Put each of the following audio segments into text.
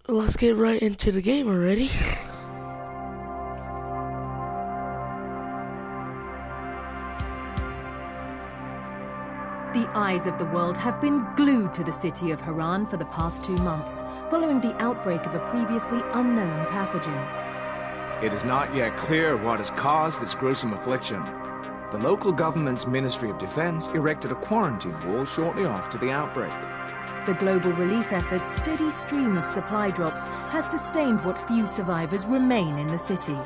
Let's get right into the game already. The eyes of the world have been glued to the city of Haran for the past 2 months, following the outbreak of a previously unknown pathogen. It is not yet clear what has caused this gruesome affliction. The local government's Ministry of Defense erected a quarantine wall shortly after the outbreak. The global relief effort's steady stream of supply drops has sustained what few survivors remain in the city.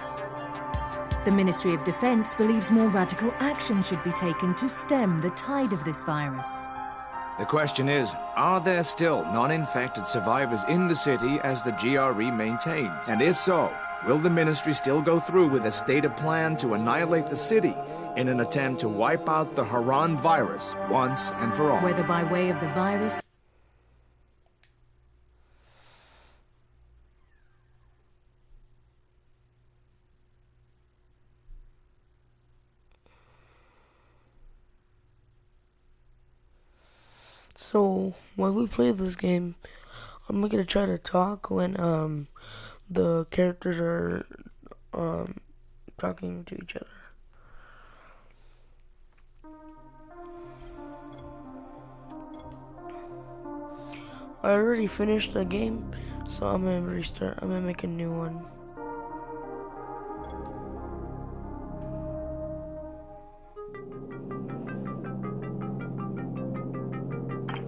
The Ministry of Defense believes more radical action should be taken to stem the tide of this virus. The question is, are there still non-infected survivors in the city as the GRE maintains? And if so, will the ministry still go through with a stated plan to annihilate the city in an attempt to wipe out the Haran virus once and for all? Whether by way of the virus So when we play this game, I'm gonna try to talk when the characters are talking to each other. I already finished the game, so I'm gonna restart. I'm gonna make a new one.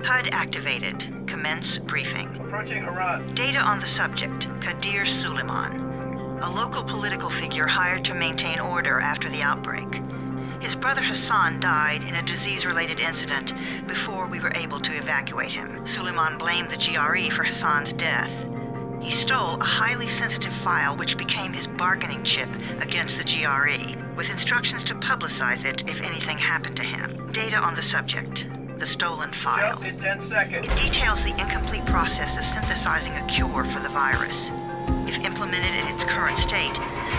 HUD activated. Commence briefing. Approaching Haran. Data on the subject, Kadir Suleiman, a local political figure hired to maintain order after the outbreak. His brother Hassan died in a disease-related incident before we were able to evacuate him. Suleiman blamed the GRE for Hassan's death. He stole a highly sensitive file which became his bargaining chip against the GRE, with instructions to publicize it if anything happened to him. Data on the subject. The stolen file. Jump in 10 seconds. It details the incomplete process of synthesizing a cure for the virus. If implemented in its current state,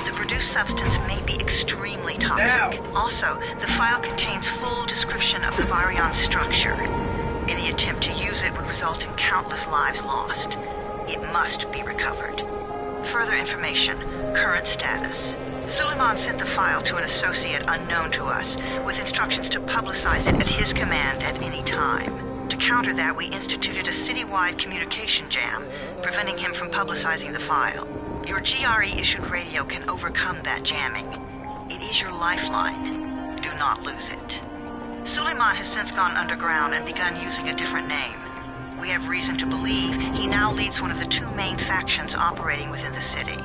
the produced substance may be extremely toxic. Now. Also, the file contains full description of the virion's structure. Any attempt to use it would result in countless lives lost. It must be recovered. Further information, current status. Suleiman sent the file to an associate unknown to us, with instructions to publicize it at his command at any time. To counter that, we instituted a citywide communication jam, preventing him from publicizing the file. Your GRE-issued radio can overcome that jamming. It is your lifeline. Do not lose it. Suleiman has since gone underground and begun using a different name. We have reason to believe he now leads one of the 2 main factions operating within the city.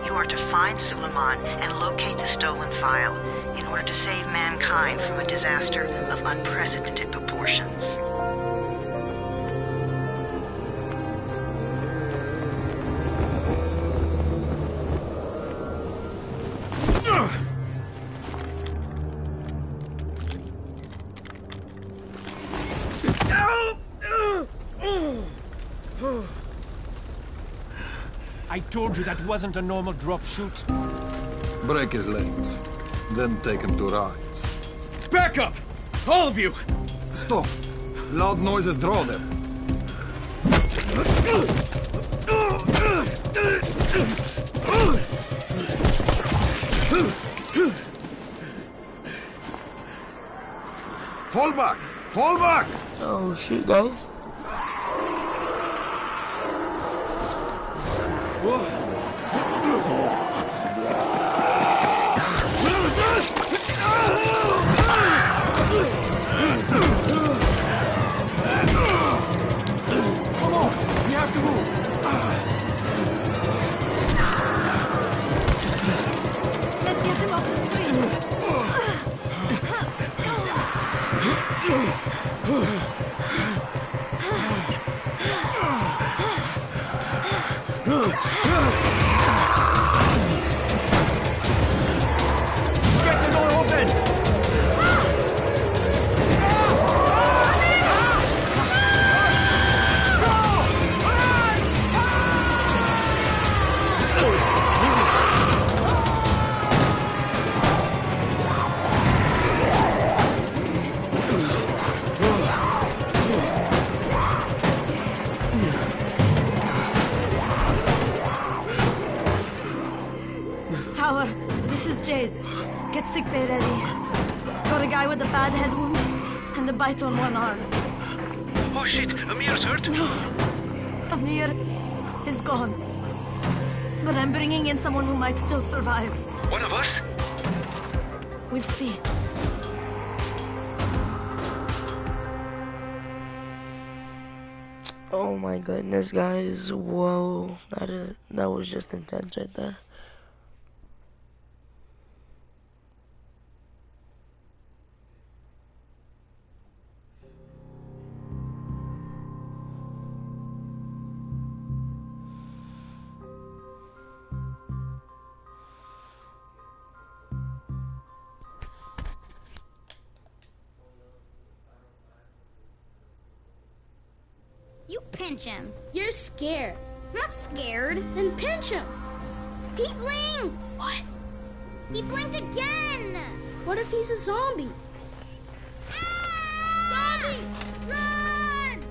You are to find Suleiman and locate the stolen file in order to save mankind from a disaster of unprecedented proportions. I told you that wasn't a normal drop shoot. Break his legs, then take him to rides. Back up! All of you! Stop! Loud noises draw them. Fall back! Fall back! Oh shoot, guys. Come on! We have to move! let's get him off the street. Get the door open! tower. This is Jade. Get sickbay ready. Got a guy with a bad head wound and a bite on one arm. Oh shit, Amir's hurt? No. Amir is gone. But I'm bringing in someone who might still survive. One of us? We'll see. Oh my goodness, guys. Whoa. That was just intense right there. You pinch him. You're scared. I'm not scared. Then pinch him. He blinked. What? He blinked again. What if he's a zombie? Ah! Zombie! Run!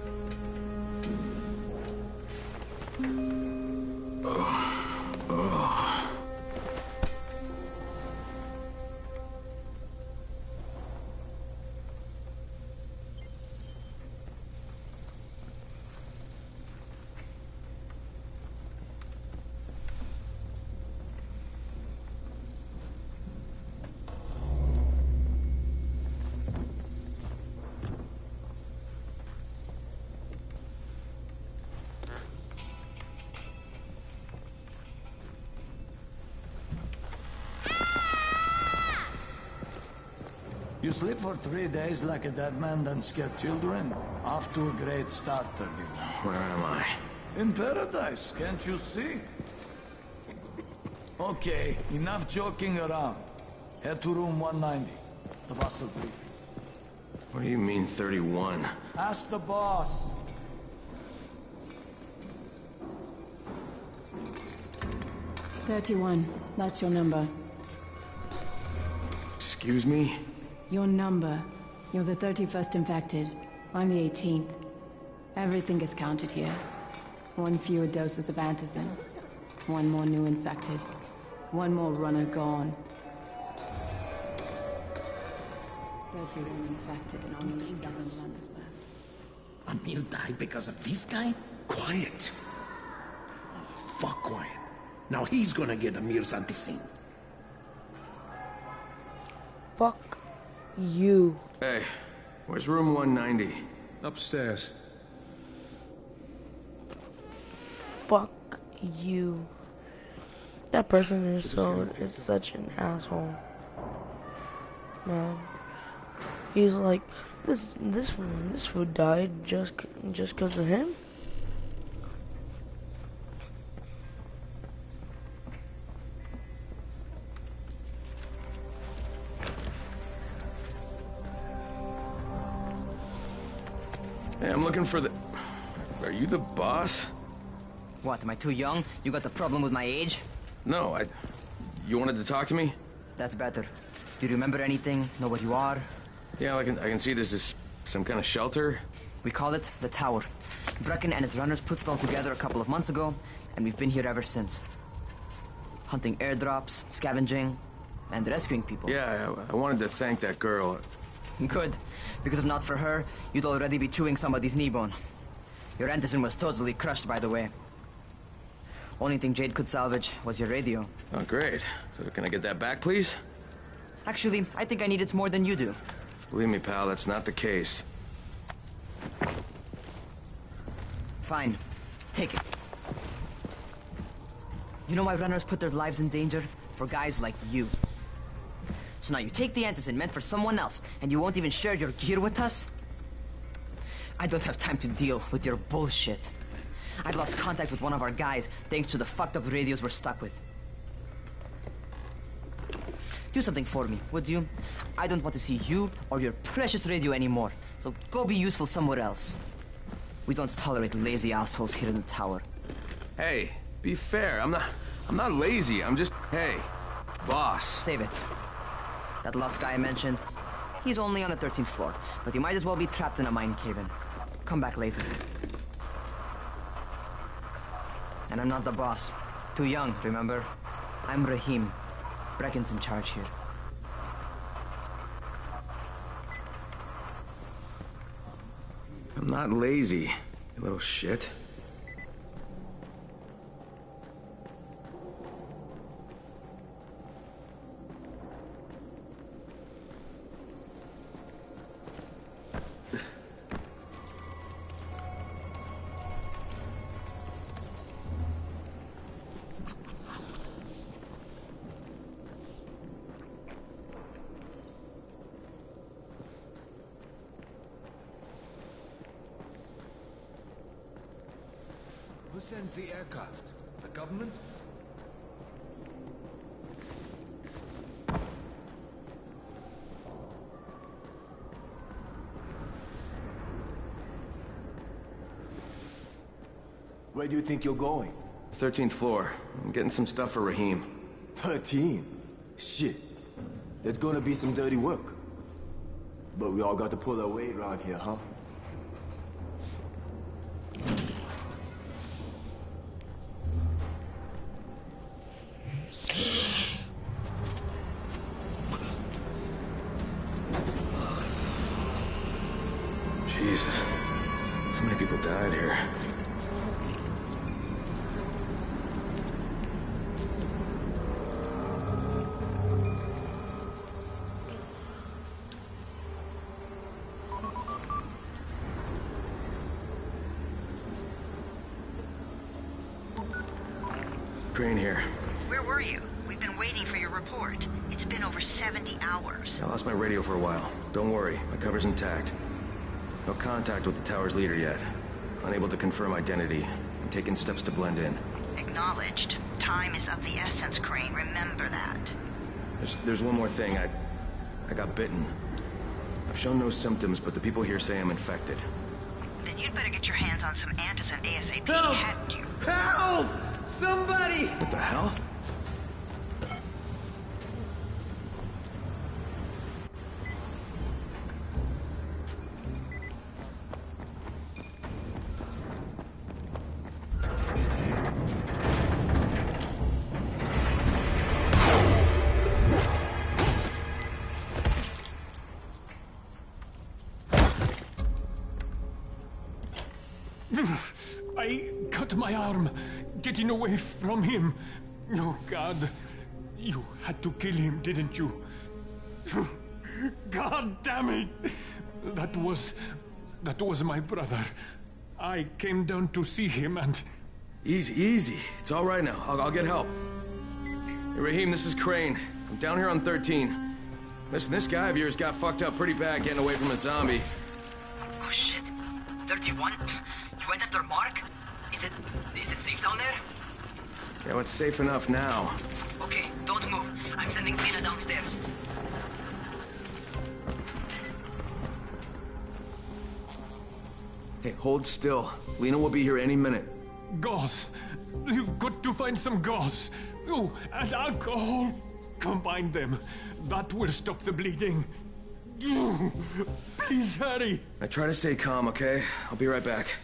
You sleep for 3 days like a dead man, then scare children? Off to a great start, Turkey. Where am I? In paradise, can't you see? Okay, enough joking around. Head to room 190. The boss will brief you. What do you mean, 31? Ask the boss. "31, that's your number. Excuse me? Your number. You're the 31st infected. I'm the 18th. Everything is counted here. 1 fewer doses of antizin. 1 more new infected. 1 more runner gone. 31 infected and only 7 runners left. Amir died because of this guy? Quiet. Oh, fuck quiet. Now he's gonna get Amir's antizin. Fuck you. Hey, where's room 190? Upstairs. Fuck you. That person is such an asshole. Man. He's like, this fool died just because of him? Hey, I'm looking for the... Are you the boss? What, am I too young? You got the problem with my age? No, You wanted to talk to me? That's better. Do you remember anything? Know what you are? Yeah, I can see this is some kind of shelter. We call it the Tower. Brecken and his runners put it all together a couple of months ago, and we've been here ever since. Hunting airdrops, scavenging, and rescuing people. Yeah, I wanted to thank that girl. Good, because if not for her, you'd already be chewing somebody's knee bone. Your antizin was totally crushed, by the way. Only thing Jade could salvage was your radio. Oh, great. So can I get that back, please? Actually, I think I need it more than you do. Believe me, pal, that's not the case. Fine. Take it. You know why runners put their lives in danger? For guys like you. So now you take the antizin meant for someone else, and you won't even share your gear with us? I don't have time to deal with your bullshit. I'd lost contact with one of our guys thanks to the fucked up radios we're stuck with. Do something for me, would you? I don't want to see you or your precious radio anymore, so go be useful somewhere else. We don't tolerate lazy assholes here in the tower. Hey, be fair. I'm not lazy. I'm just... Hey, boss. Save it. That last guy I mentioned, he's only on the 13th floor, but he might as well be trapped in a mine cave-in. Come back later. And I'm not the boss. Too young, remember? I'm Rahim. Brecken's in charge here. I'm not lazy, you little shit. Who sends the aircraft? The government? Where do you think you're going? 13th floor. I'm getting some stuff for Raheem. 13? Shit. There's gonna be some dirty work. But we all got to pull our weight around here, huh? Jesus. How many people died here? Crane here. Where were you? We've been waiting for your report. It's been over 70 hours. I lost my radio for a while. Don't worry, my cover's intact. No contact with the tower's leader yet. Unable to confirm identity. I'm taking steps to blend in. Acknowledged. Time is of the essence, Crane. Remember that. There's one more thing. I got bitten. I've shown no symptoms, but the people here say I'm infected. Then you'd better get your hands on some antizin ASAP, Help! hadn't you? Help! Somebody! What the hell? I cut my arm, getting away from him. Oh, God. You had to kill him, didn't you? God damn it! That was my brother. I came down to see him and... Easy. It's all right now. I'll get help. Hey, Raheem, this is Crane. I'm down here on 13. Listen, this guy of yours got fucked up pretty bad getting away from a zombie. Oh shit. 31? You went after Mark? Is it safe down there? Yeah, well, it's safe enough now. Okay, don't move. I'm sending Tina downstairs. Hey, hold still. Lena will be here any minute. Gauze. You've got to find some gauze. Oh, and alcohol. Combine them. That will stop the bleeding. Please hurry. I try to stay calm, okay? I'll be right back.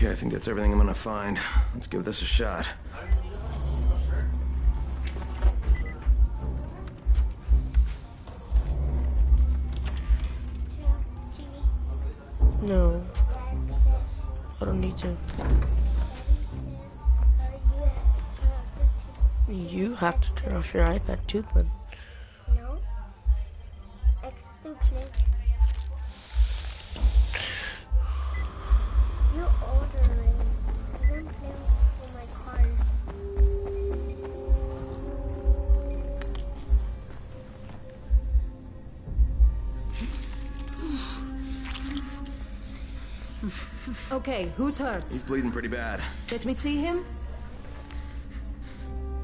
Okay, I think that's everything I'm gonna find. Let's give this a shot. No. I don't need to. You have to turn off your iPad too, then. No. You ordering. I don't play for my card. Okay, who's hurt? He's bleeding pretty bad. Let me see him.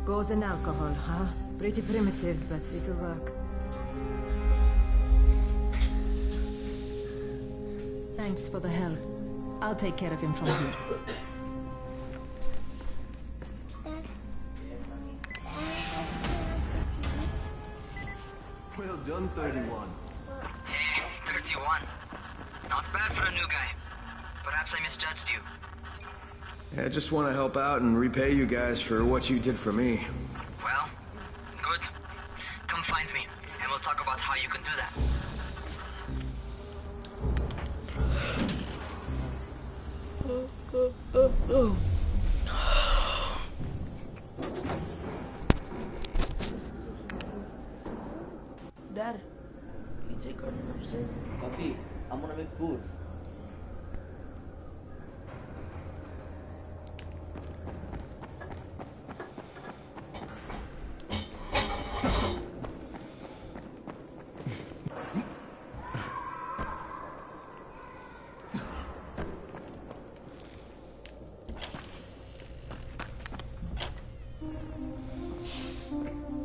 Gauze and alcohol, huh? Pretty primitive, but it'll work. Thanks for the help. I'll take care of him from here. Well done, 31. Hey, 31. Not bad for a new guy. Perhaps I misjudged you. Yeah, I just want to help out and repay you guys for what you did for me. Well, good. Come find me, and we'll talk about how you can do that. Dad, can you take our upstairs? Papi, I'm gonna make food.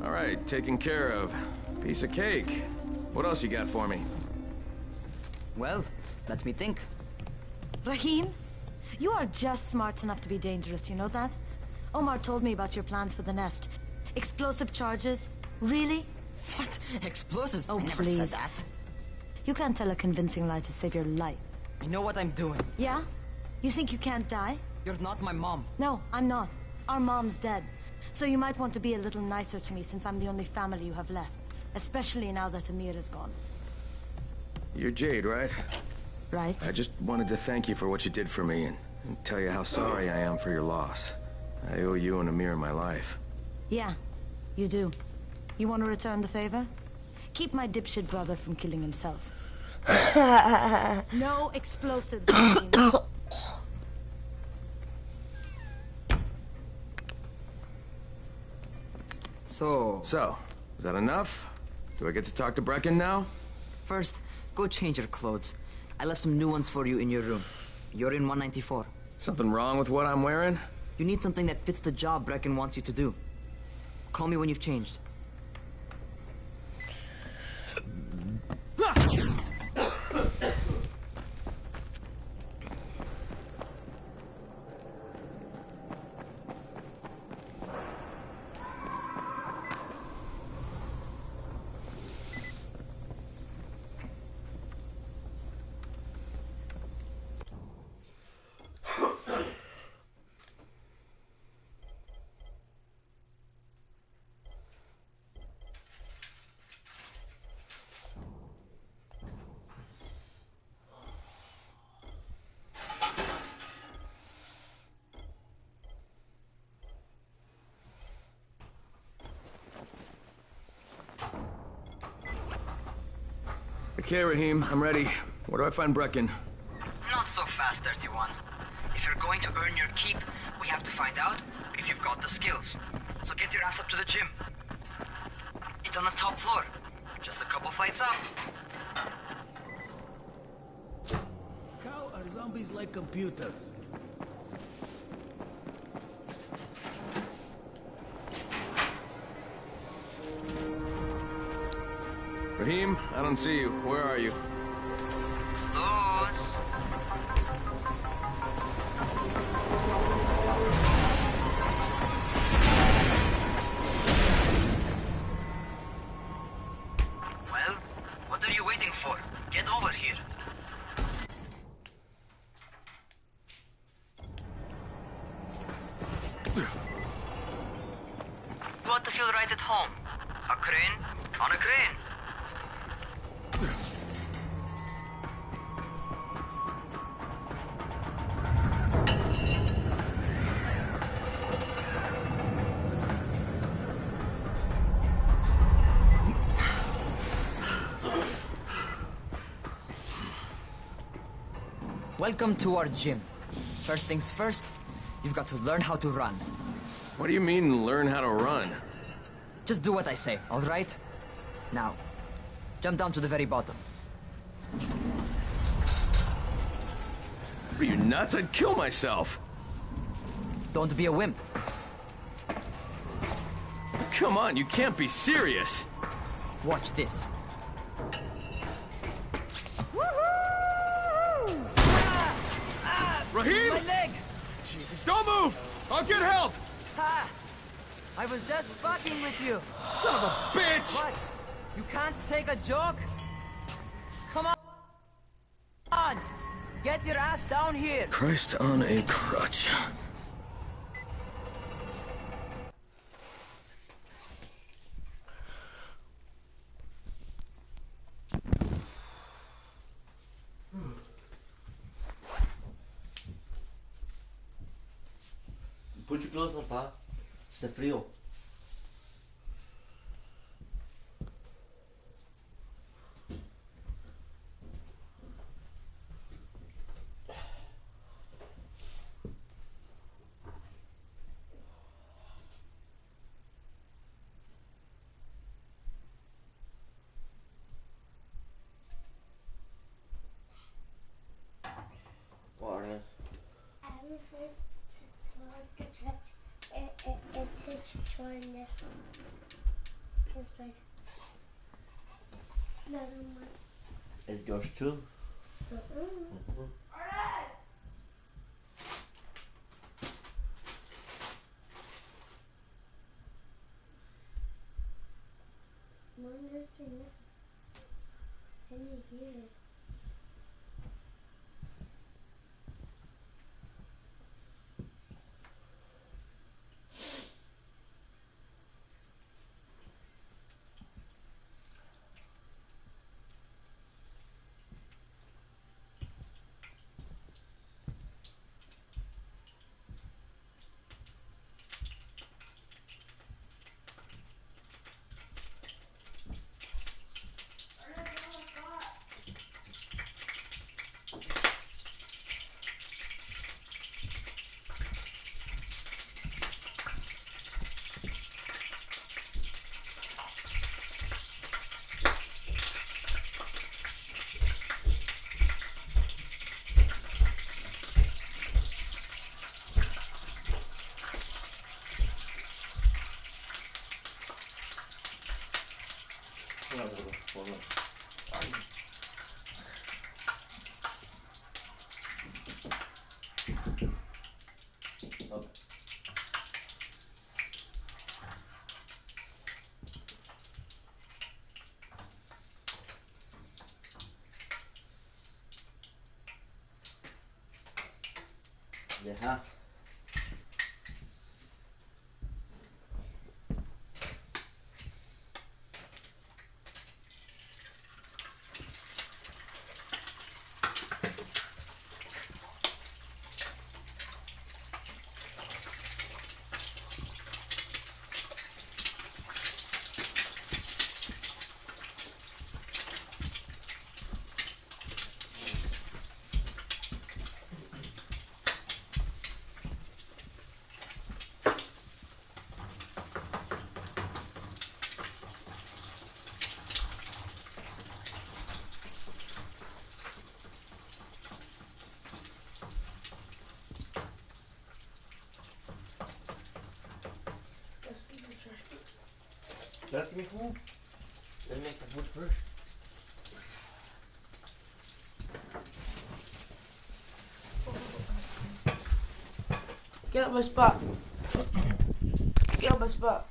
All right, taken care of. Piece of cake. What else you got for me? Well, let me think. Rahim, you are just smart enough to be dangerous, you know that? Omar told me about your plans for the nest. Explosive charges? Really? What? Explosives? Oh, I never please. said that. You can't tell a convincing lie to save your life. I know what I'm doing. Yeah? You think you can't die? You're not my mom. No, I'm not. Our mom's dead. So you might want to be a little nicer to me since I'm the only family you have left. Especially now that Amir is gone. You're Jade, right? Right. I just wanted to thank you for what you did for me and tell you how sorry I am for your loss. I owe you and Amir my life. Yeah, you do. You want to return the favor? Keep my dipshit brother from killing himself. No explosives, Rahim. So, is that enough? Do I get to talk to Brecken now? First, go change your clothes. I left some new ones for you in your room. You're in 194. Something wrong with what I'm wearing? You need something that fits the job Brecken wants you to do. Call me when you've changed. Okay, Rahim, I'm ready. Where do I find Brecken? Not so fast, 31. If you're going to earn your keep, we have to find out if you've got the skills. So get your ass up to the gym. It's on the top floor. Just a couple flights up. How are zombies like computers? Rahim, I don't see you. Where are you? Well, what are you waiting for? Get over here. Crane. Welcome to our gym. First things first, you've got to learn how to run. What do you mean, learn how to run? Just do what I say, all right? Now, jump down to the very bottom. Are you nuts? I'd kill myself. Don't be a wimp. Come on, you can't be serious. Watch this. Raheem! My leg! Jesus, don't move! I'll get help! Ha! I was just fucking with you. Son of a bitch! What? You can't take a joke? Come on! Come on! Get your ass down here! Christ on a crutch. Put your clothes on, pa. Está frío. Water. It's his join this. It's like another one. It's yours too. Mom doesn't say nothing. I didn't hear it. Deja. Let's make food. Let's make the food first. Get up my spot. Get up my spot.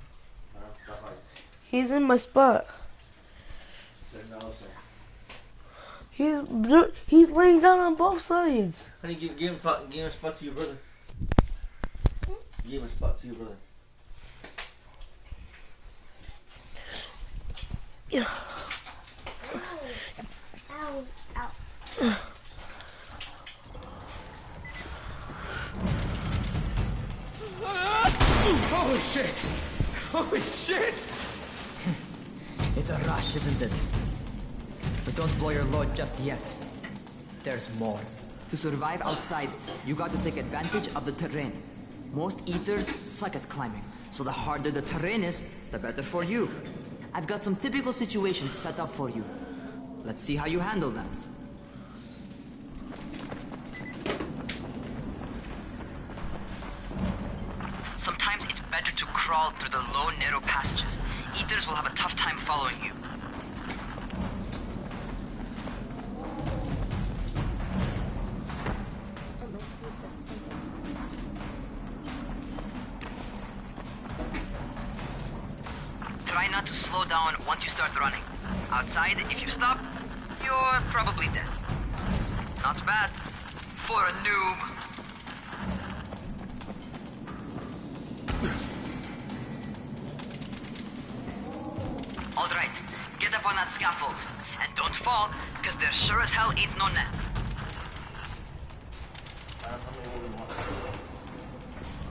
He's in my spot. He's laying down on both sides. Honey, give him a spot to your brother. Give him a spot to your brother. Ow, ow. Holy shit! Holy shit! It's a rush, isn't it? But don't blow your load just yet. There's more. To survive outside, you got to take advantage of the terrain. Most eaters suck at climbing, so the harder the terrain is, the better for you. I've got some typical situations set up for you. Let's see how you handle them. Sometimes it's better to crawl through the low, narrow passages. Eaters will have a tough time following you. Try not to slow down once you start running. Outside, if you stop, you're probably dead. Not bad for a noob. All right, get up on that scaffold. And don't fall, because there sure as hell ain't no net.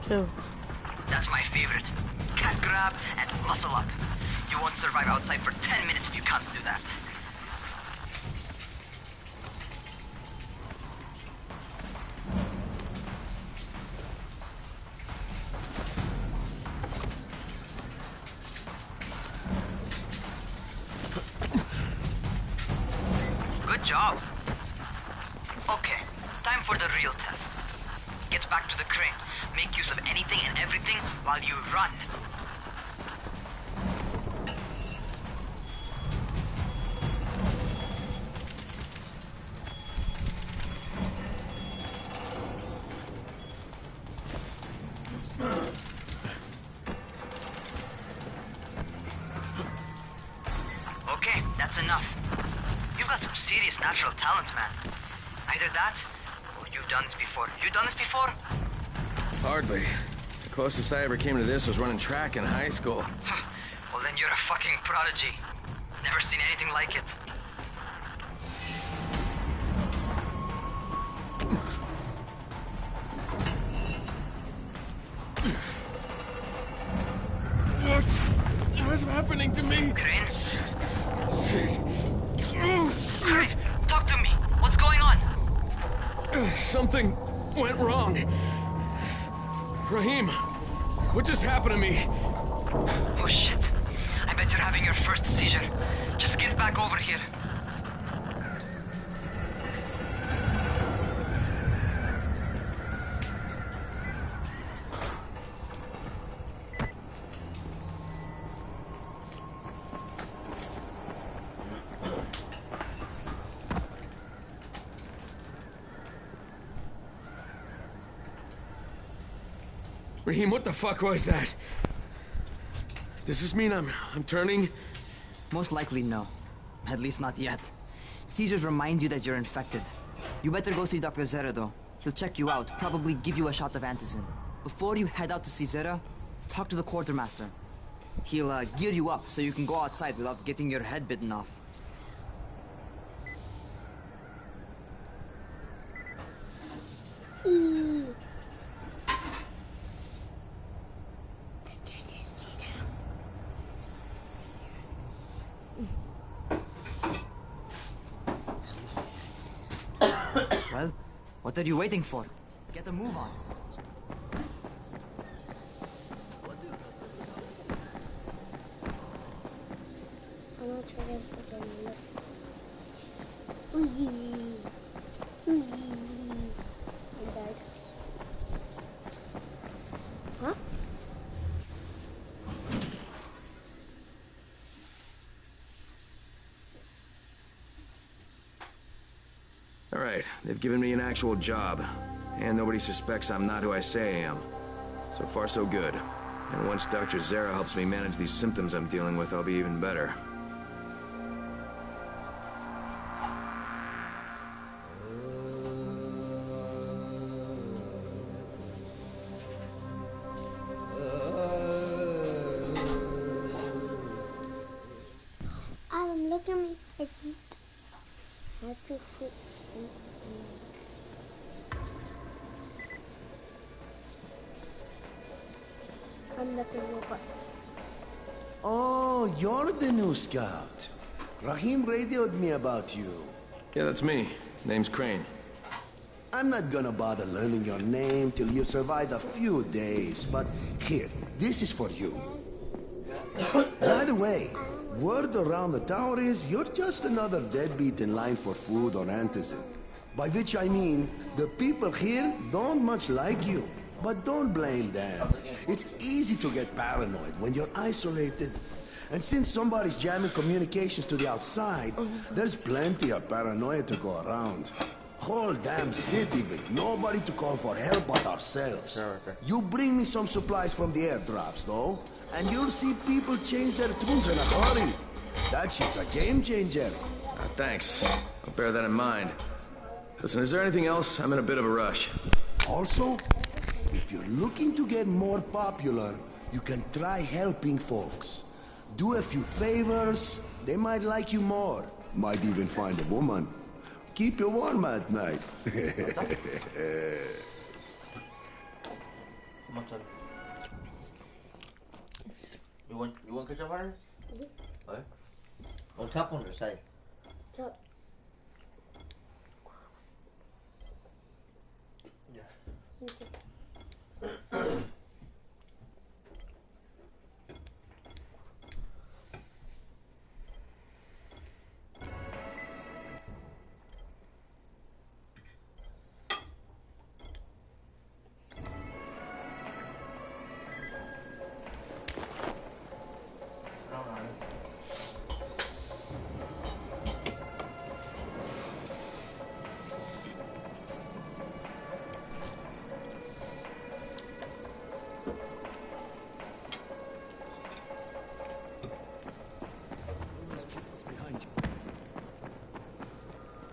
Two. That's my favorite. Cat grab and muscle up. You won't survive outside for 10 minutes if you can't do that. Good job. Okay, time for the real test. Get back to the crane. Make use of anything and everything while you run. Okay, that's enough. You've got some serious natural talent, man. Either that, or you've done this before. You done this before? Hardly. The closest I ever came to this was running track in high school. Well, then you're a fucking prodigy. Never seen anything like it. What's happening to me? Crane? Shit. Crane, talk to me. What's going on? Something went wrong. Raheem, what just happened to me? Oh shit. I bet you're having your first seizure. Just get back over here. Raheem, what the fuck was that? Does this mean I'm turning? Most likely no. At least not yet. Seizures remind you that you're infected. You better go see Dr. Zera though. He'll check you out, probably give you a shot of antizin. Before you head out to see Zera, talk to the quartermaster. He'll gear you up so you can go outside without getting your head bitten off. Well, what are you waiting for? Get a move on. I'm gonna try this again. Ooh. I died. Huh? All right, they've given me an actual job. And nobody suspects I'm not who I say I am. So far, so good. And once Dr. Zera helps me manage these symptoms I'm dealing with, I'll be even better. I How to fix it? I'm not a robot. Oh, you're the new scout. Rahim radioed me about you. Yeah, that's me. Name's Crane. I'm not gonna bother learning your name till you survive a few days, but here, this is for you. By the way, word around the tower is you're just another deadbeat in line for food or antizin. By which I mean, the people here don't much like you. But don't blame them. It's easy to get paranoid when you're isolated. And since somebody's jamming communications to the outside, there's plenty of paranoia to go around. Whole damn city with nobody to call for help but ourselves. You bring me some supplies from the airdrops, though, and you'll see people change their tunes in a hurry. That shit's a game changer. Thanks. I'll bear that in mind. Listen, is there anything else? I'm in a bit of a rush. Also, if you're looking to get more popular, you can try helping folks. Do a few favors, they might like you more. Might even find a woman. Keep you warm at night. You want ketchup on it? What? On top on the side. Top. Yeah.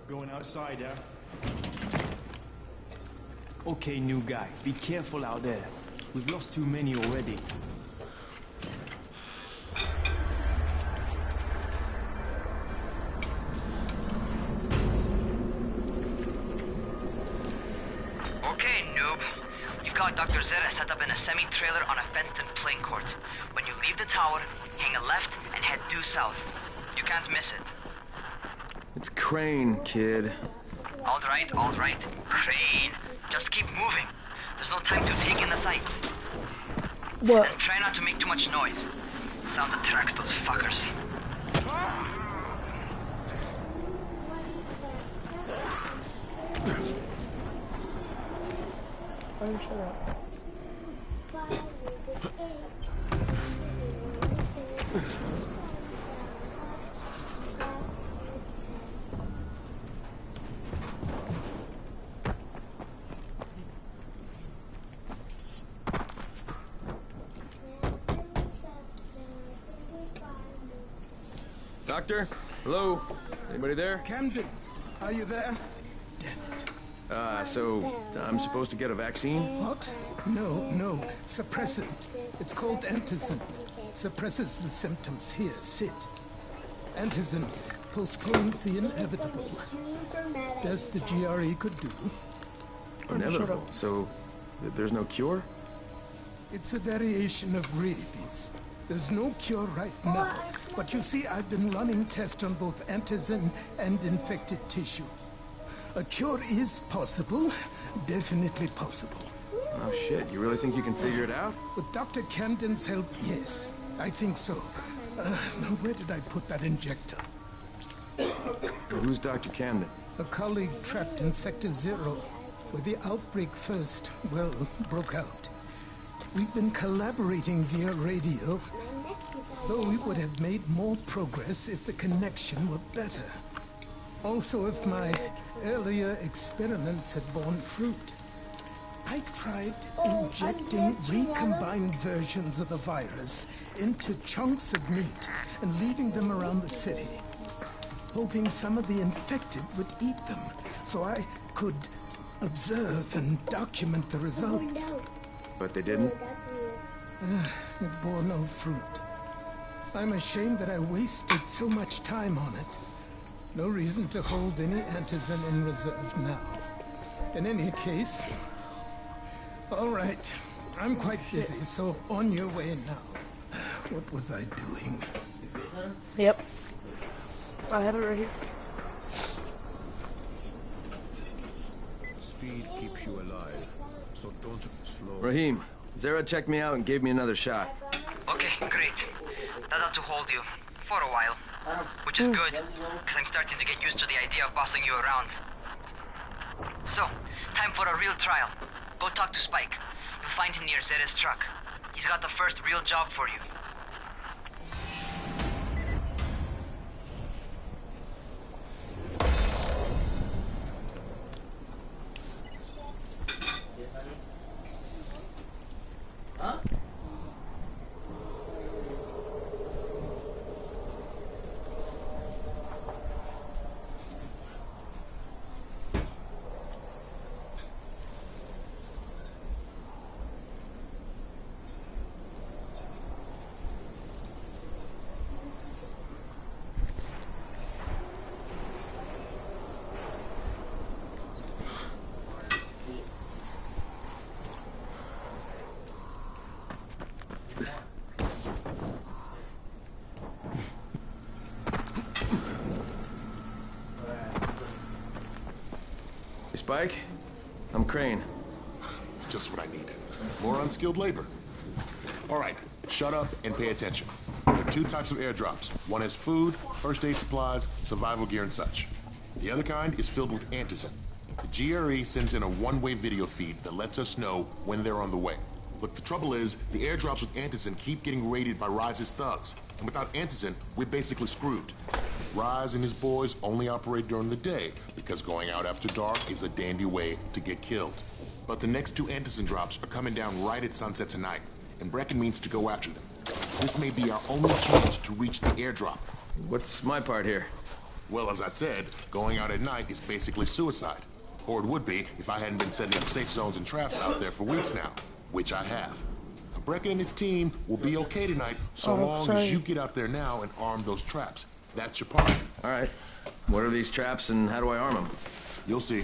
Going outside, yeah? Okay, new guy. Be careful out there. We've lost too many already. Okay, noob. You've got Dr. Zera set up in a semi-trailer on a fenced-in playing court. When you leave the tower, hang a left and head due south. You can't miss it. It's Crane, kid. All right, Crane. Just keep moving. There's no time to take in the sights. What? And try not to make too much noise. Sound attracts those fuckers. Oh, shut up. Doctor? Hello? Anybody there? Camden, are you there? So I'm supposed to get a vaccine? What? No. Suppressant. It's called antizin. Suppresses the symptoms. Here, sit. Antizin postpones the inevitable. Best the GRE could do. Inevitable? So there's no cure? It's a variation of rabies. There's no cure right now. But you see, I've been running tests on both antizin and infected tissue. A cure is possible. Definitely possible. Oh shit, you really think you can figure it out? With Dr. Camden's help, yes. I think so. Now where did I put that injector? Who's Dr. Camden? A colleague trapped in Sector 0, where the outbreak first, well, broke out. We've been collaborating via radio, though we would have made more progress if the connection were better. Also, if my earlier experiments had borne fruit. I tried injecting recombined versions of the virus into chunks of meat and leaving them around the city, hoping some of the infected would eat them, so I could observe and document the results. But they didn't? It bore no fruit. I'm ashamed that I wasted so much time on it. No reason to hold any antizin in reserve now. In any case... All right. I'm quite busy, so on your way now. What was I doing? Yep. I have it right here. Speed keeps you alive, so don't slow. Rahim, Zara checked me out and gave me another shot. Okay, great. That ought to hold you. For a while. Which is good, because I'm starting to get used to the idea of bossing you around. So, time for a real trial. Go talk to Spike. You'll find him near Zera's truck. He's got the first real job for you. Huh? Hey, Spike? I'm Crane. Just what I need. More unskilled labor. All right, shut up and pay attention. There are two types of airdrops. One has food, first aid supplies, survival gear, and such. The other kind is filled with antizin. The GRE sends in a one-way video feed that lets us know when they're on the way. Look, the trouble is, the airdrops with antizin keep getting raided by Rise's thugs. And without antizin, we're basically screwed. Rise and his boys only operate during the day because going out after dark is a dandy way to get killed. But the next two antizin drops are coming down right at sunset tonight, and Brecken means to go after them. This may be our only chance to reach the airdrop. What's my part here? Well, as I said, going out at night is basically suicide. Or it would be if I hadn't been setting up safe zones and traps out there for weeks now, which I have. Now, Brecken and his team will be okay tonight so long as you get out there now and arm those traps. That's your part. All right. What are these traps and how do I arm them? You'll see.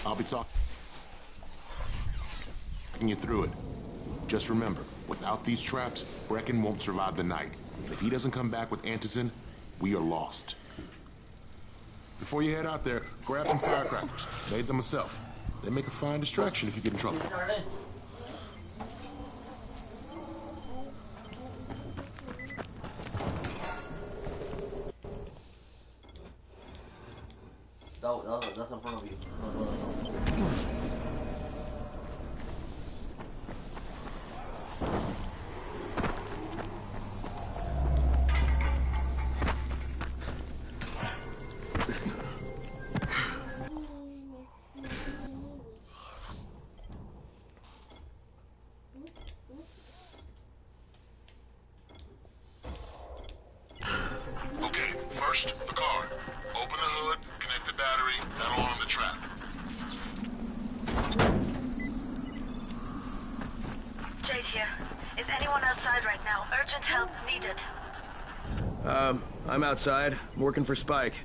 I'll be talking you through it. Just remember, without these traps, Brecken won't survive the night. And if he doesn't come back with antizin, we are lost. Before you head out there, grab some firecrackers. Made them myself. They make a fine distraction if you get in trouble. That's in front of you. No. Okay, first, the car. Open the hood, connect the battery, that'll arm the trap. Jade here. Is anyone outside right now? Urgent help needed. I'm outside. I'm working for Spike.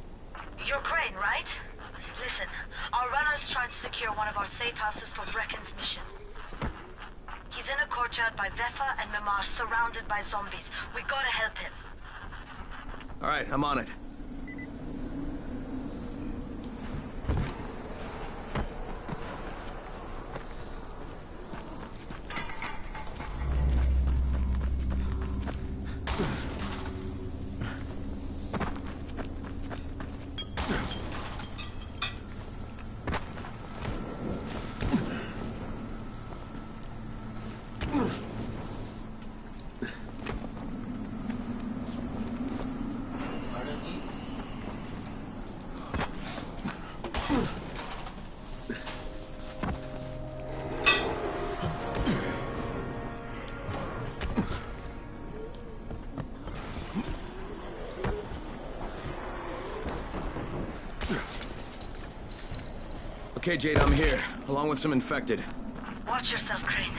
You're Crane, right? Listen, our runner's trying to secure one of our safe houses for Brecken's mission. He's in a courtyard by Vefa and Mimar, surrounded by zombies. We gotta help him. All right, I'm on it. Okay, Jade, I'm here, along with some infected. Watch yourself, Crane.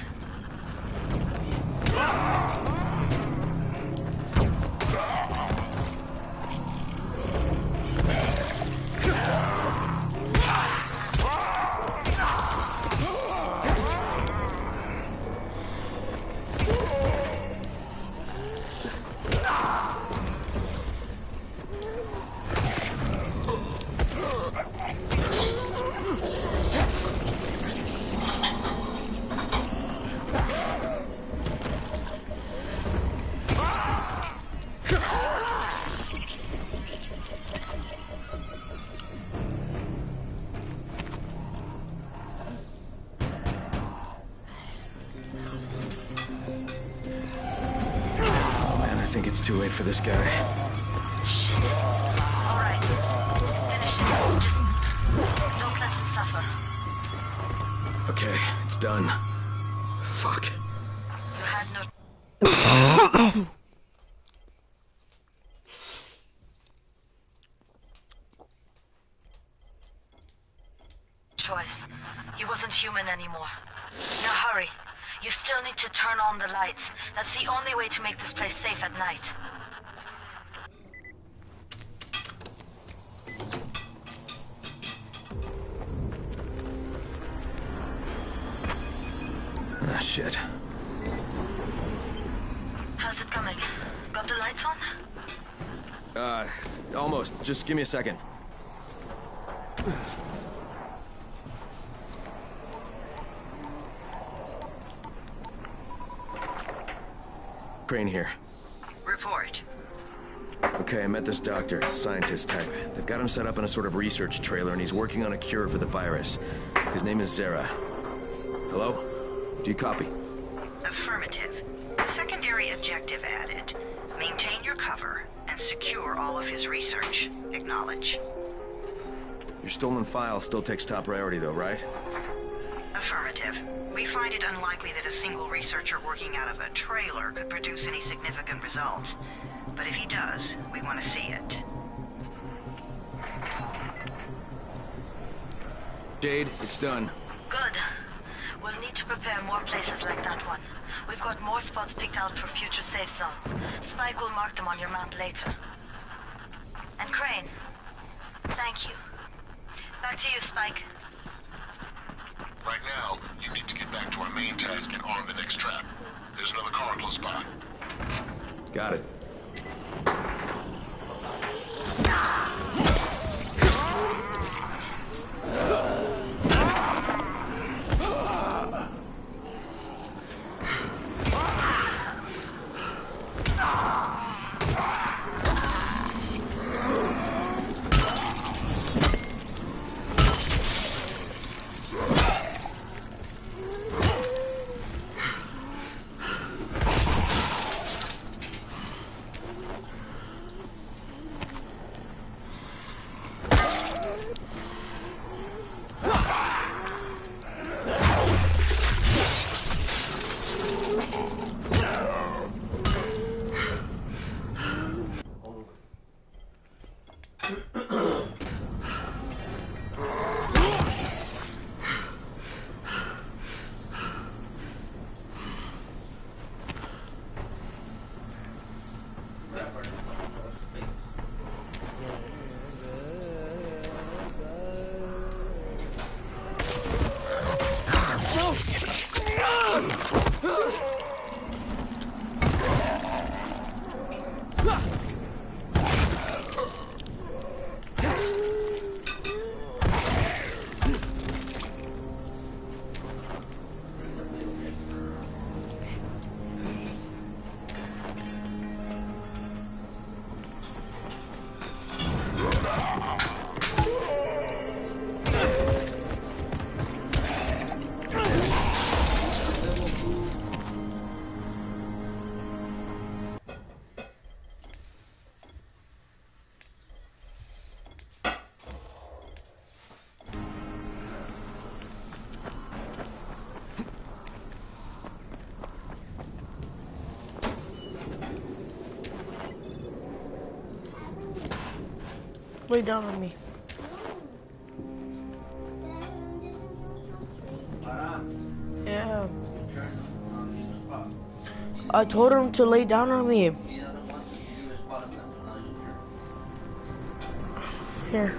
It's too late for this guy. Shit. All right. Finish it. Just don't let him suffer. Okay, it's done. Fuck. You had no choice. He wasn't human anymore. Now hurry. You still need to turn on the lights. That's the only way to make this place safe at night. Ah, shit. How's it coming? Got the lights on? Almost. Just give me a second. Crane here. Report. Okay, I met this doctor, scientist type. They've got him set up in a sort of research trailer, and he's working on a cure for the virus. His name is Zera. Hello? Do you copy? Affirmative. Secondary objective added. Maintain your cover and secure all of his research. Acknowledge. Your stolen file still takes top priority, though, right? Affirmative. We find it unlikely that a single researcher working out of a trailer could produce any significant results. But if he does, we want to see it. Jade, it's done. Good. We'll need to prepare more places like that one. We've got more spots picked out for future safe zones. Spike will mark them on your map later. And Crane, thank you. Back to you, Spike. Right now, you need to get back to our main task and arm the next trap. There's another car close by. Got it. Lay down on me. Yeah. I told him to lay down on me. Here.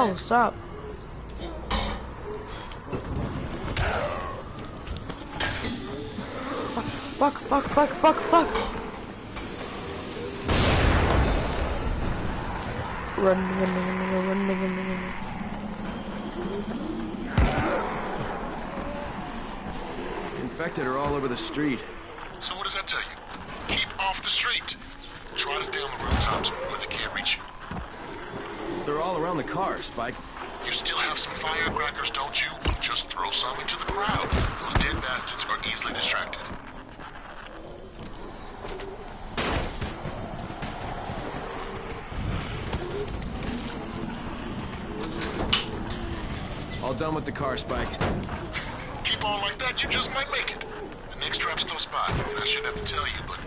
No, stop. Fuck, fuck, fuck, fuck, fuck. Run, run, run, run, run, run, run, run. Infected are all over the street. So what does that tell you? Keep off the street. Try to stay on the rooftops where they can't reach you. They're all around the car, Spike. You still have some firecrackers, don't you? Just throw some into the crowd. Those dead bastards are easily distracted. All done with the car, Spike. Keep on like that, you just might make it. The next trap's close by. I shouldn't have to tell you, but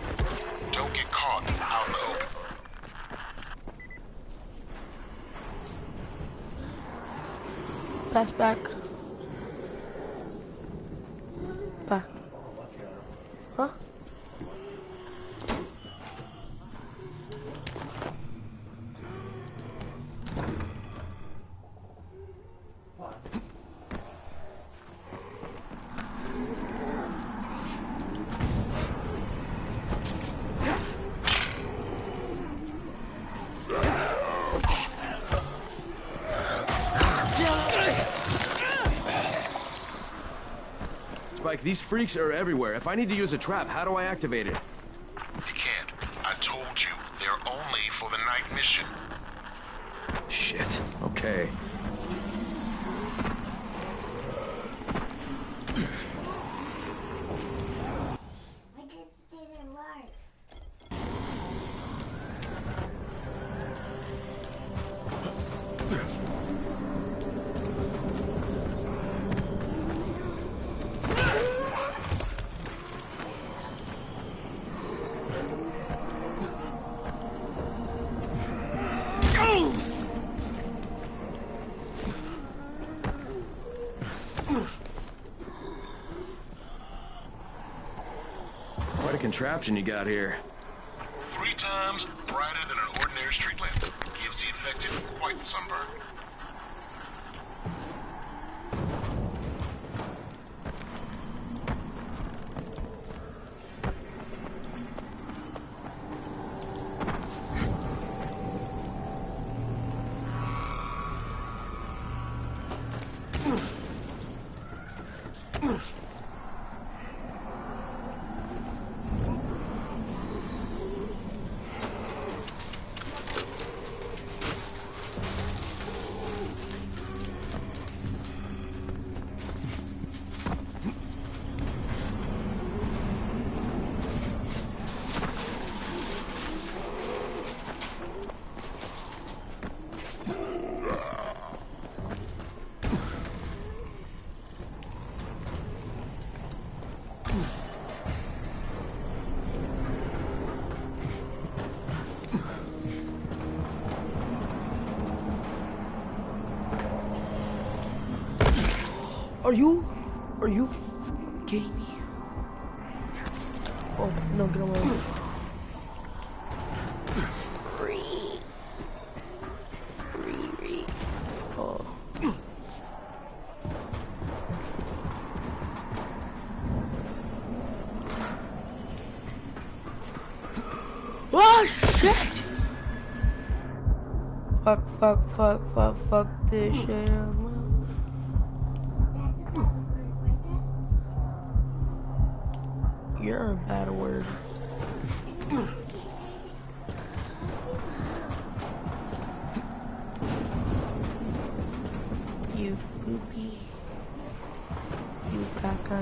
don't get caught out in the open. Pass back. Back. Huh? Spike, these freaks are everywhere. If I need to use a trap, how do I activate it? You can't. I told you, they're only for the night mission. Shit. Okay. Quite a contraption you got here. 3 times brighter than an ordinary street lamp. Gives the infected quite the sunburn. Are you kidding me? Oh, no, get away. Free. Oh. Oh, shit! Fuck this shit up. You're a bad word. You poopy. You caca.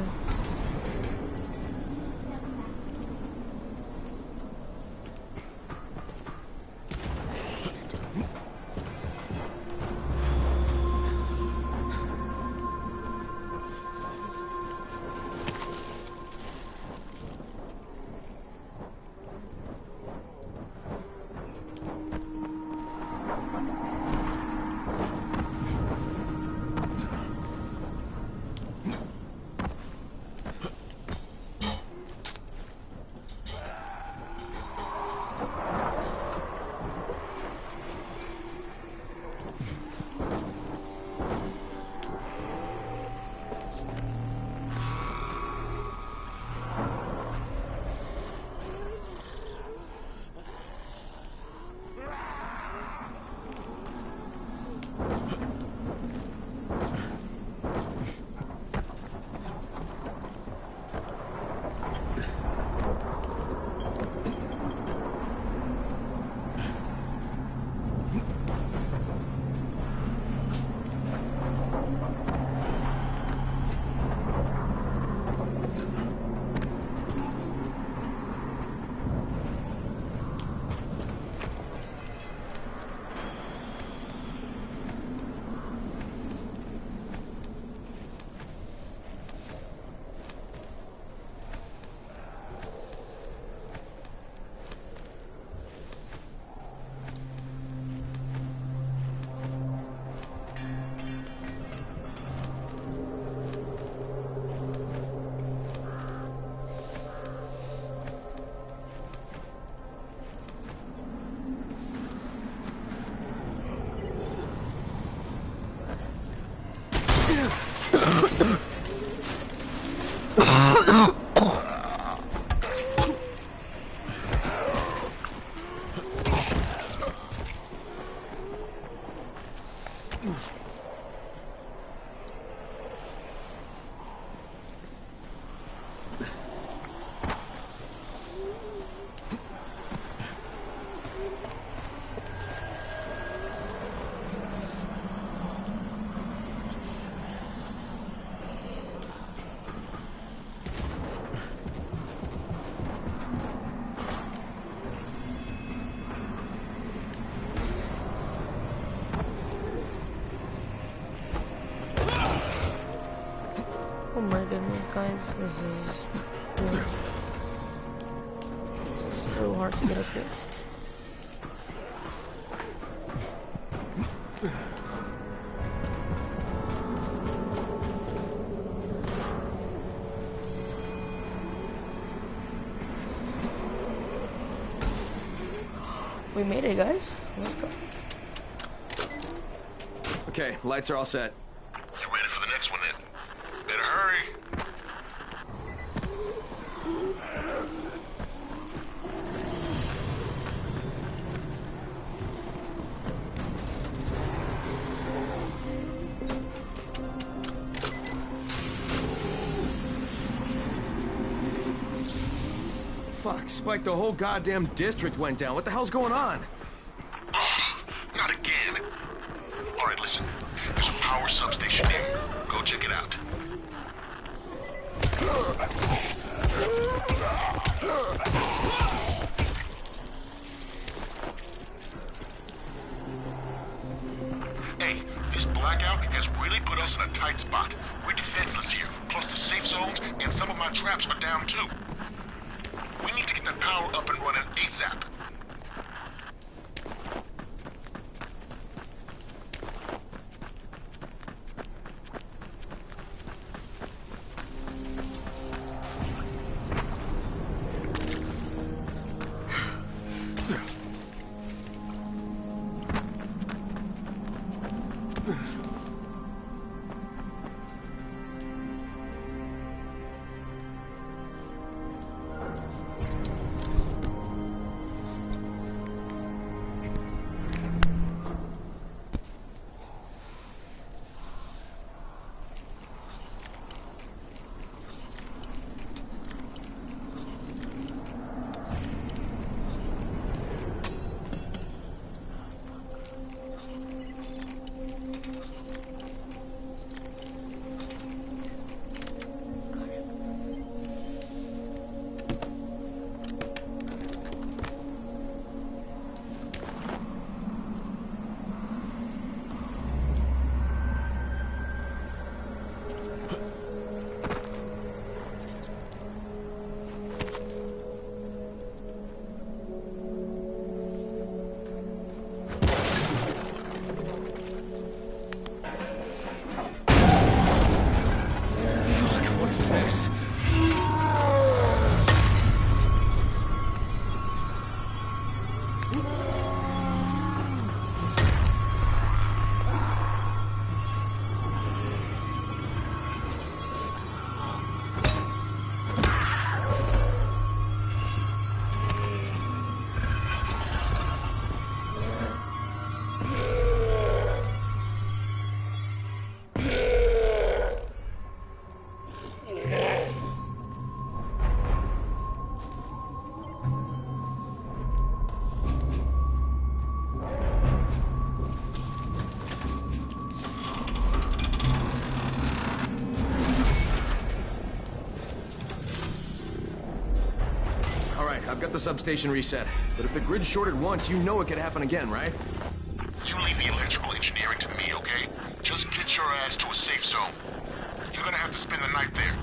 Oh my goodness, guys, this is so hard to get up here. We made it, guys. Let's go. Okay, lights are all set. You ready for the next one then? Better hurry. Fuck, Spike, the whole goddamn district went down. What the hell's going on? Oh, not again. All right, listen. There's a power substation here. Go check it out. Hey, this blackout has really put us in a tight spot. We're defenseless here, close to safe zones, and some of my traps are down too. We need to get that power up and running ASAP. I've got the substation reset. But if the grid's shorted once, you know it could happen again, right? You leave the electrical engineering to me, okay? Just get your ass to a safe zone. You're gonna have to spend the night there.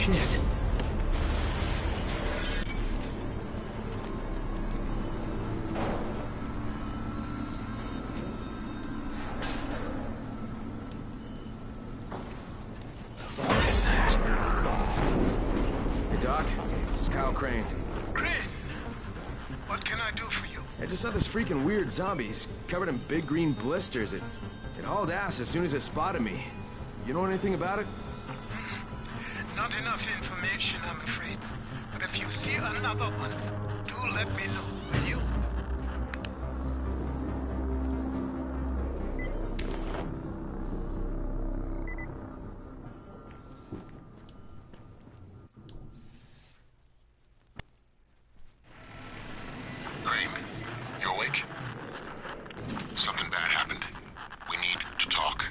Shit. What is that? Hey, Doc. This is Kyle Crane. Crane! What can I do for you? I just saw this freaking weird zombie. He's covered in big green blisters. It hauled ass as soon as it spotted me. You know anything about it? Not enough information, I'm afraid. But if you see another one, do let me know, will you? Crane, you awake? Something bad happened. We need to talk.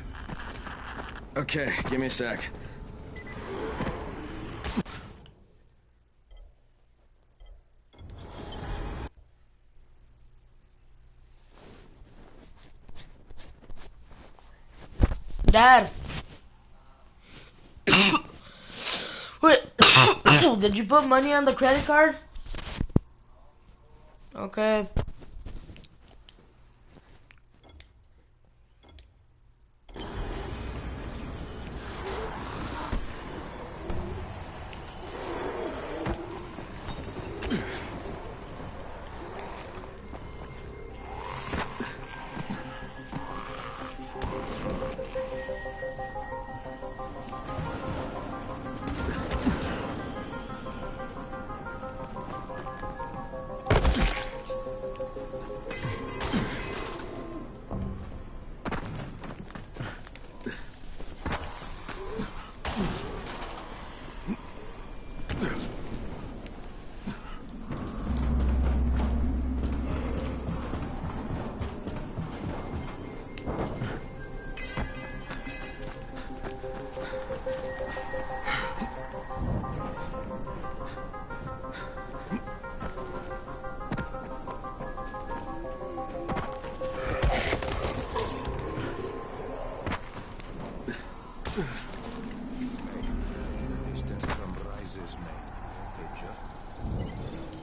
Okay, give me a sec. Dad. Wait. Did you put money on the credit card? Okay.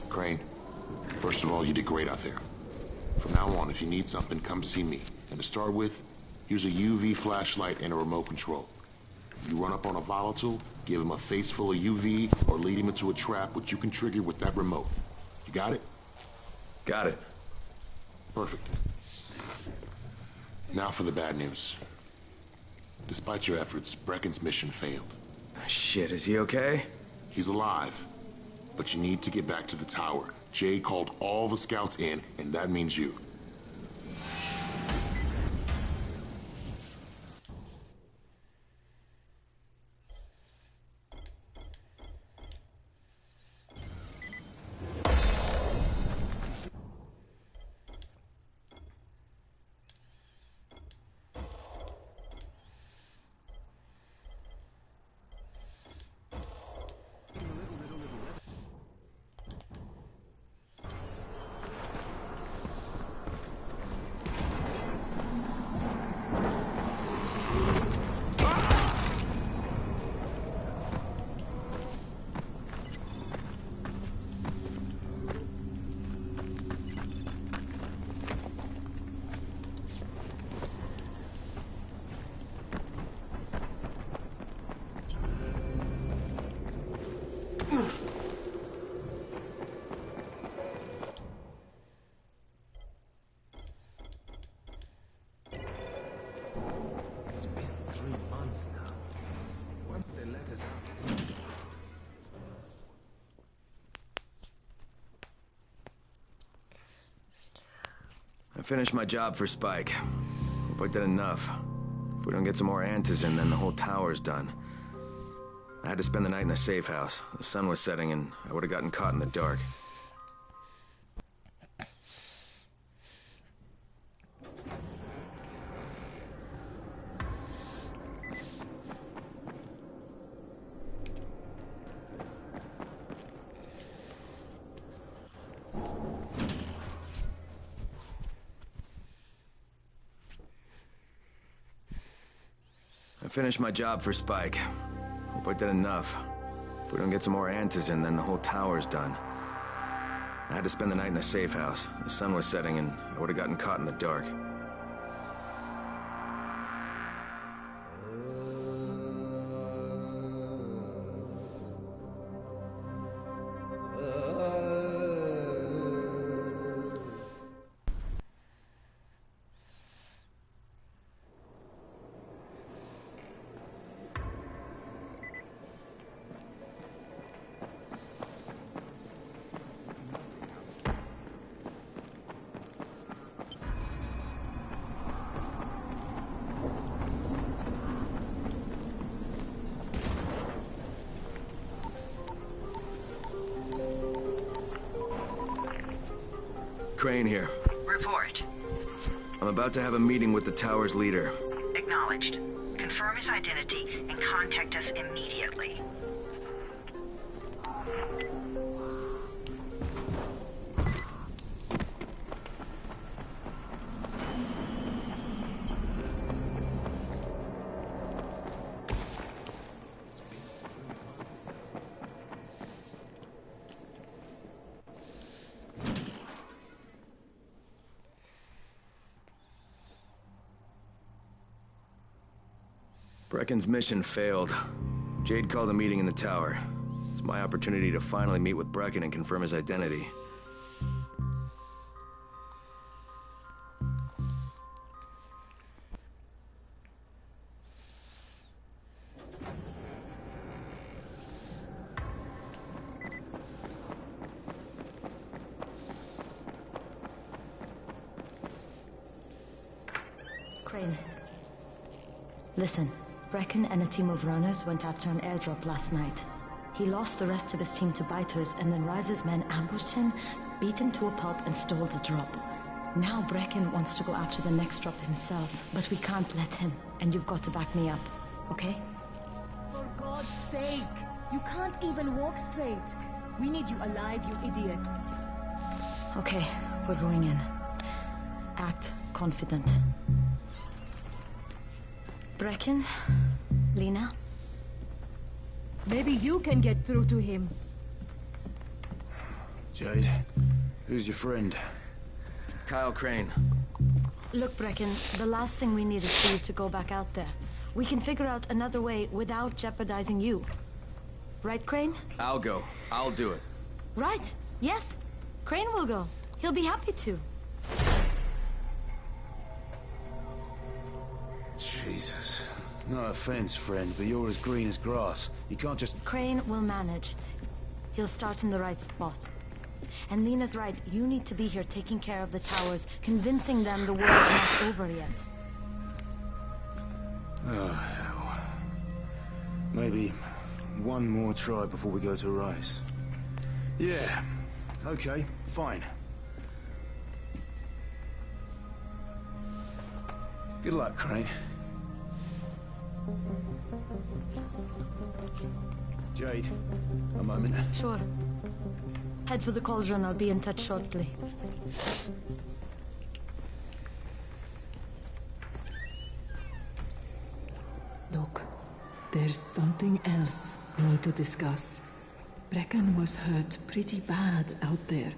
Crane, first of all, you did great out there. From now on, if you need something, come see me. And to start with, here's a UV flashlight and a remote control. You run up on a volatile, give him a face full of UV, or lead him into a trap which you can trigger with that remote. You got it? Got it. Perfect. Now for the bad news. Despite your efforts, Brecken's mission failed. Shit, is he okay? He's alive. But you need to get back to the tower. Jay called all the scouts in, and that means you. It's been 3 months now. When did they let us out? I finished my job for Spike. Hope I did enough. If we don't get some more antis in, then the whole tower's done. I had to spend the night in a safe house. The sun was setting and I would have gotten caught in the dark. I finished my job for Spike. Hope I did enough. If we don't get some more antizin, then the whole tower's done. I had to spend the night in a safe house. The sun was setting and I would have gotten caught in the dark. Crane here. Report. I'm about to have a meeting with the tower's leader. Acknowledged. Confirm his identity and contact us immediately. Brecken's mission failed. Jade called a meeting in the tower. It's my opportunity to finally meet with Brecken and confirm his identity. Crane. Listen. Brecken and a team of runners went after an airdrop last night. He lost the rest of his team to biters, and then Rise's men ambushed him, beat him to a pulp, and stole the drop. Now Brecken wants to go after the next drop himself, but we can't let him, and you've got to back me up, okay? For God's sake! You can't even walk straight! We need you alive, you idiot! Okay, we're going in. Act confident. Brecken? Lena? Maybe you can get through to him. Jade, who's your friend? Kyle Crane. Look, Brecken, the last thing we need is for you to go back out there. We can figure out another way without jeopardizing you. Right, Crane? I'll go. I'll do it. Right. Yes. Crane will go. He'll be happy to. Jesus. No offense, friend, but you're as green as grass. You can't just... Crane will manage. He'll start in the right spot. And Lena's right, you need to be here taking care of the towers, convincing them the war is not over yet. Oh, hell. Maybe one more try before we go to Rise. Yeah, okay, fine. Good luck, Crane. Jade, a moment. Sure. Head for the cauldron. I'll be in touch shortly. Look, there's something else we need to discuss. Brecken was hurt pretty bad out there.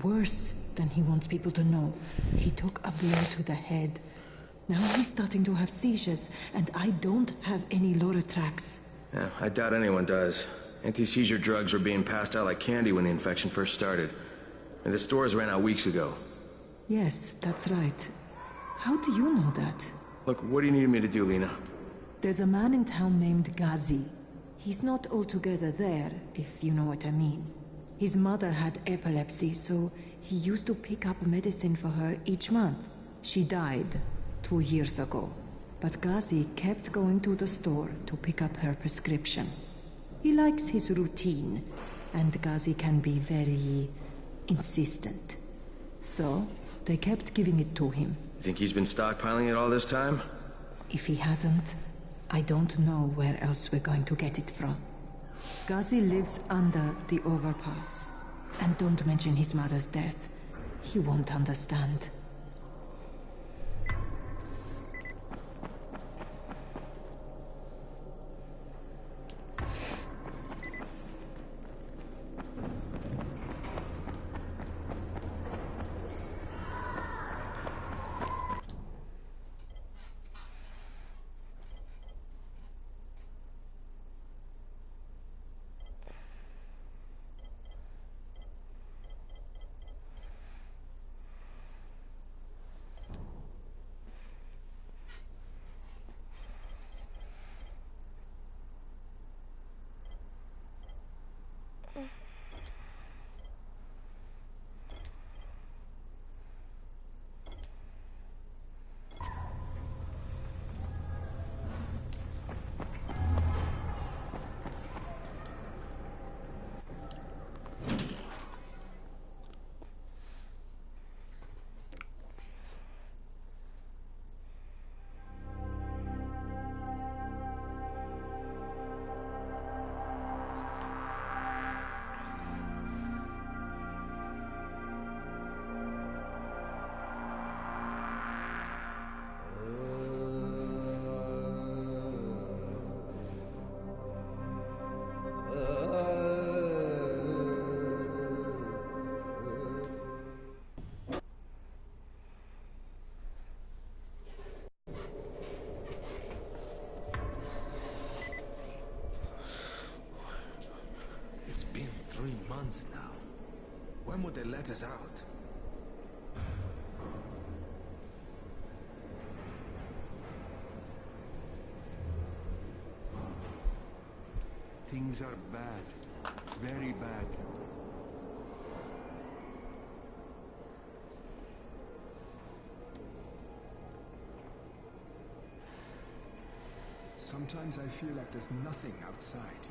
Worse than he wants people to know. He took a blow to the head. Now he's starting to have seizures, and I don't have any Loratrax. Yeah, I doubt anyone does. Anti-seizure drugs were being passed out like candy when the infection first started. And the stores ran out weeks ago. Yes, that's right. How do you know that? Look, what do you need me to do, Lena? There's a man in town named Ghazi. He's not altogether there, if you know what I mean. His mother had epilepsy, so he used to pick up medicine for her each month. She died 2 years ago, but Ghazi kept going to the store to pick up her prescription. He likes his routine, and Ghazi can be very insistent. So, they kept giving it to him. You think he's been stockpiling it all this time? If he hasn't, I don't know where else we're going to get it from. Ghazi lives under the overpass. And don't mention his mother's death. He won't understand. months now. When would they let us out? Things are bad. Very bad. Sometimes I feel like there's nothing outside.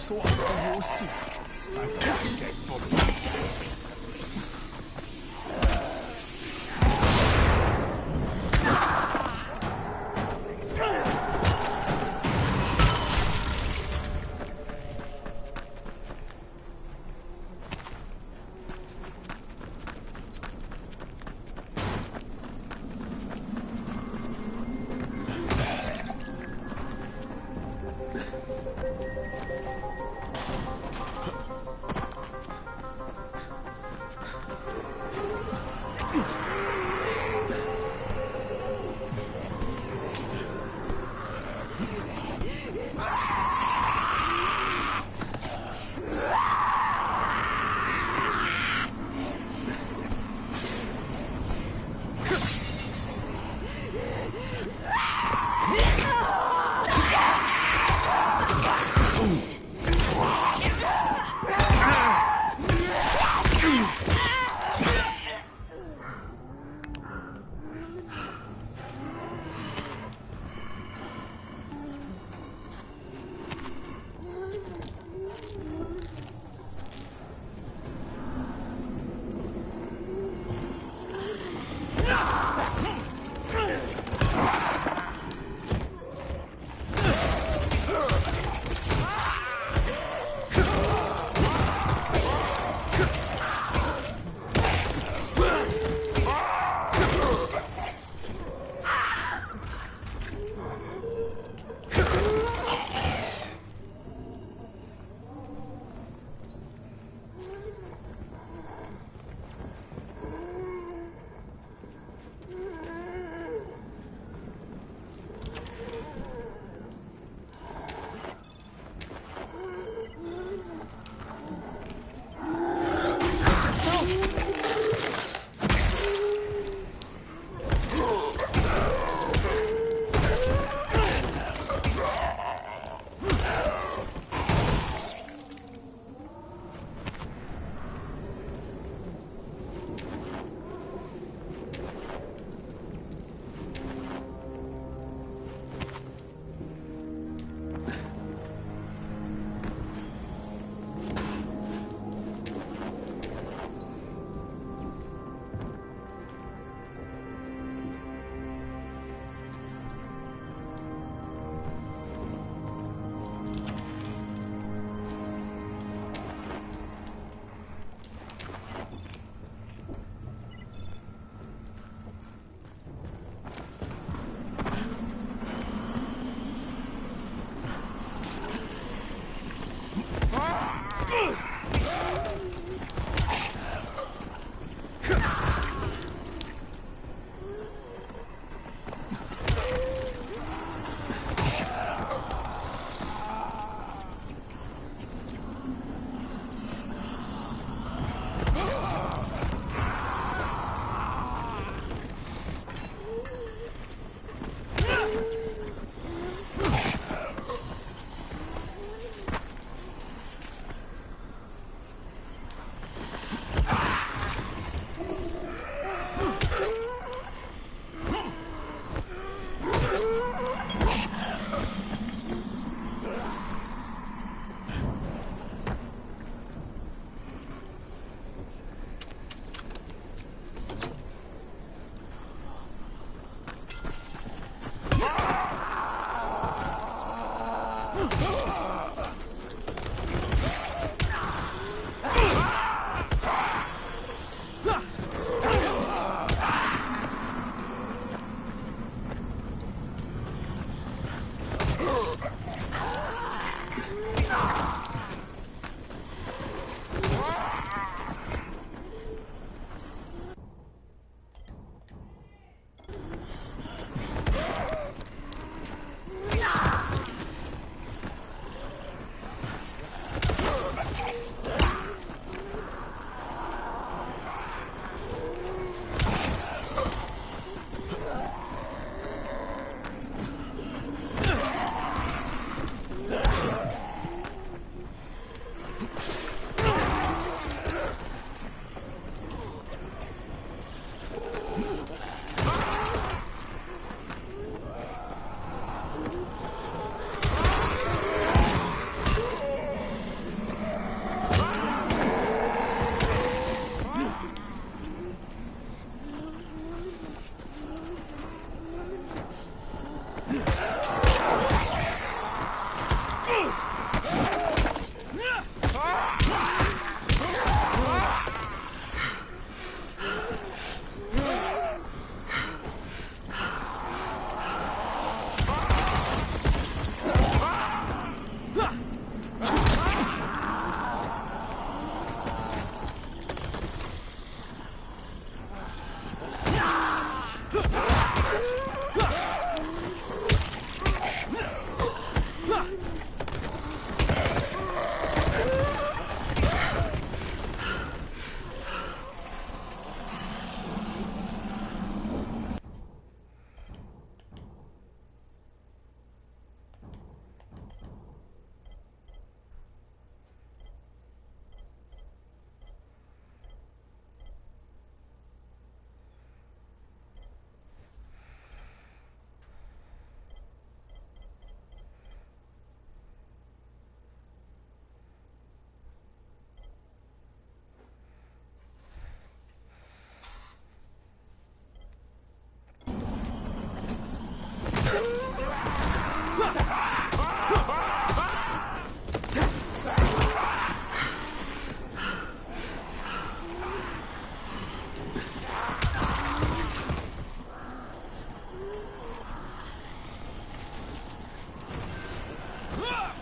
thought I was sick. I got dead body. Ah!